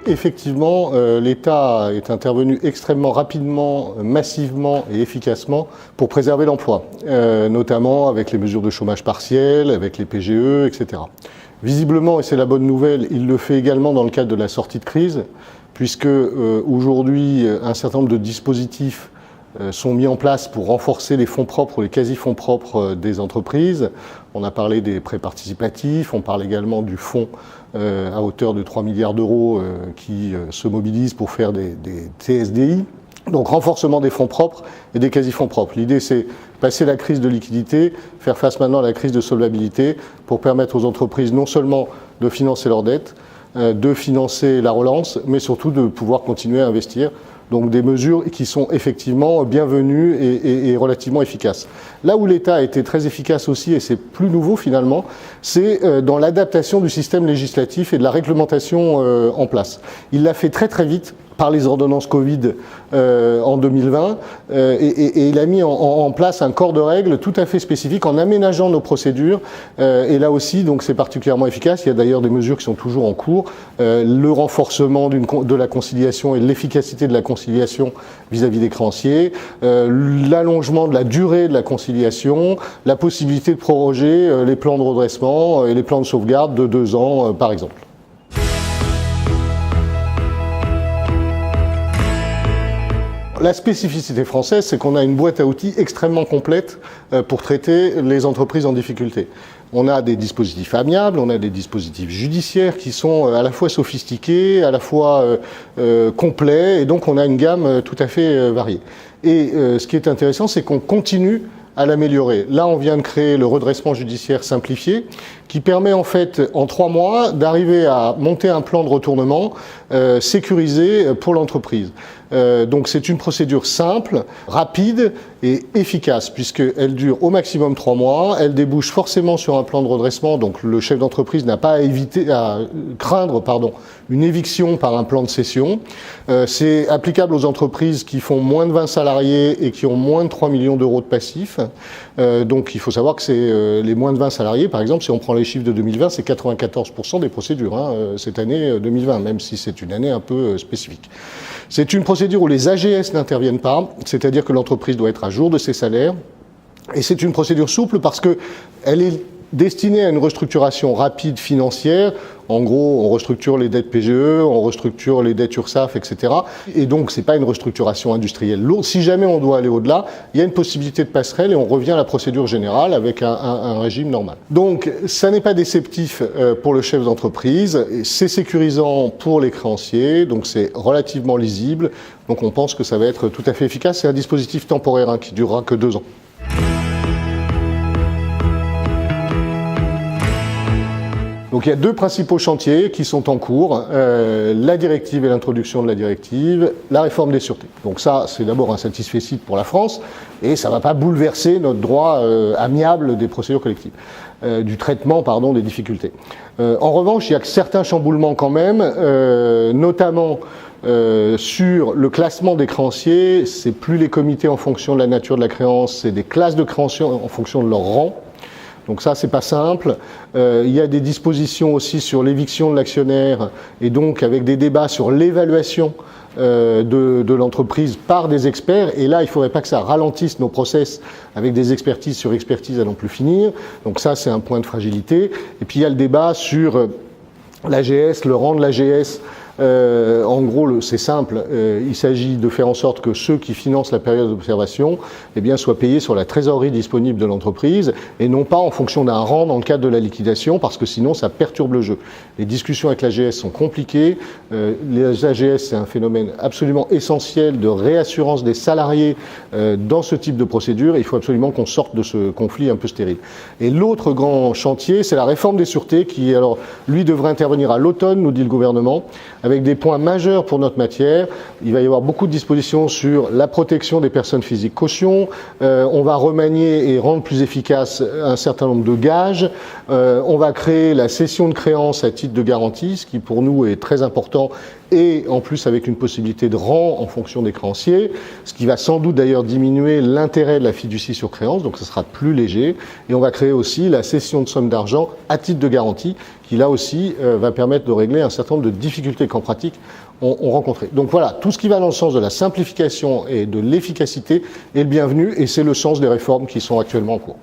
effectivement, l'État est intervenu extrêmement rapidement, massivement et efficacement pour préserver l'emploi, notamment avec les mesures de chômage partiel, avec les PGE, etc. Visiblement, et c'est la bonne nouvelle, il le fait également dans le cadre de la sortie de crise, puisque aujourd'hui, un certain nombre de dispositifs sont mis en place pour renforcer les fonds propres, les quasi-fonds propres des entreprises. On a parlé des prêts participatifs, on parle également du fonds à hauteur de 3 milliards d'euros qui se mobilisent pour faire des TSDI. Donc renforcement des fonds propres et des quasi-fonds propres. L'idée, c'est passer la crise de liquidité, faire face maintenant à la crise de solvabilité pour permettre aux entreprises non seulement de financer leurs dettes, de financer la relance, mais surtout de pouvoir continuer à investir. Donc des mesures qui sont effectivement bienvenues et relativement efficaces. Là où l'État a été très efficace aussi, et c'est plus nouveau finalement, c'est dans l'adaptation du système législatif et de la réglementation en place. Il l'a fait très très vite par les ordonnances Covid en 2020 et il a mis en place un corps de règles tout à fait spécifique en aménageant nos procédures et là aussi donc c'est particulièrement efficace. Il y a d'ailleurs des mesures qui sont toujours en cours, le renforcement de la conciliation et de l'efficacité de la conciliation vis-à-vis des créanciers, l'allongement de la durée de la conciliation, la possibilité de proroger les plans de redressement et les plans de sauvegarde de 2 ans par exemple. La spécificité française, c'est qu'on a une boîte à outils extrêmement complète pour traiter les entreprises en difficulté. On a des dispositifs amiables, on a des dispositifs judiciaires qui sont à la fois sophistiqués, à la fois complets, et donc on a une gamme tout à fait variée. Et ce qui est intéressant, c'est qu'on continue à l'améliorer. Là, on vient de créer le redressement judiciaire simplifié qui permet en fait, en 3 mois, d'arriver à monter un plan de retournement sécurisé pour l'entreprise. Donc c'est une procédure simple, rapide et efficace puisqu'elle dure au maximum 3 mois. Elle débouche forcément sur un plan de redressement, donc le chef d'entreprise n'a pas à craindre une éviction par un plan de cession. C'est applicable aux entreprises qui font moins de 20 salariés et qui ont moins de 3 millions d'euros de passifs. Donc il faut savoir que c'est les moins de 20 salariés, par exemple, si on prend les chiffres de 2020, c'est 94% des procédures cette année 2020, même si c'est une année un peu spécifique. C'est une procédure où les AGS n'interviennent pas, c'est-à-dire que l'entreprise doit être à jour de ses salaires. Et c'est une procédure souple parce qu'elle est destinée à une restructuration rapide financière. En gros, on restructure les dettes PGE, on restructure les dettes URSSAF, etc. Et donc, c'est pas une restructuration industrielle lourde. Si jamais on doit aller au-delà, il y a une possibilité de passerelle et on revient à la procédure générale avec un régime normal. Donc, ça n'est pas déceptif pour le chef d'entreprise, c'est sécurisant pour les créanciers, donc c'est relativement lisible. Donc, on pense que ça va être tout à fait efficace. C'est un dispositif temporaire qui durera que 2 ans. Donc il y a 2 principaux chantiers qui sont en cours, la directive et l'introduction de la directive, la réforme des sûretés. Donc ça, c'est d'abord un satisfecit pour la France, et ça ne va pas bouleverser notre droit amiable des procédures collectives, du traitement, des difficultés. En revanche, il y a certains chamboulements quand même, notamment sur le classement des créanciers. C'est plus les comités en fonction de la nature de la créance, c'est des classes de créanciers en fonction de leur rang. Donc ça, c'est pas simple. Il y a des dispositions aussi sur l'éviction de l'actionnaire et donc avec des débats sur l'évaluation de l'entreprise par des experts. Et là, il ne faudrait pas que ça ralentisse nos process avec des expertises sur expertise à n'en plus finir. Donc ça, c'est un point de fragilité. Et puis il y a le débat sur l'AGS, le rang de l'AGS. En gros, c'est simple, il s'agit de faire en sorte que ceux qui financent la période d'observation soient payés sur la trésorerie disponible de l'entreprise et non pas en fonction d'un rang dans le cadre de la liquidation, parce que sinon ça perturbe le jeu. Les discussions avec l'AGS sont compliquées. Les AGS, c'est un phénomène absolument essentiel de réassurance des salariés dans ce type de procédure. Il faut absolument qu'on sorte de ce conflit un peu stérile. Et l'autre grand chantier, c'est la réforme des sûretés qui, alors, lui devrait intervenir à l'automne, nous dit le gouvernement, avec des points majeurs pour notre matière. Il va y avoir beaucoup de dispositions sur la protection des personnes physiques caution. On va remanier et rendre plus efficace un certain nombre de gages. On va créer la cession de créances à titre de garantie, ce qui pour nous est très important et en plus avec une possibilité de rang en fonction des créanciers, ce qui va sans doute d'ailleurs diminuer l'intérêt de la fiducie sur créance, donc ce sera plus léger. Et on va créer aussi la cession de sommes d'argent à titre de garantie, qui là aussi va permettre de régler un certain nombre de difficultés qu'en pratique on rencontrait. Donc voilà, tout ce qui va dans le sens de la simplification et de l'efficacité est le bienvenu, et c'est le sens des réformes qui sont actuellement en cours.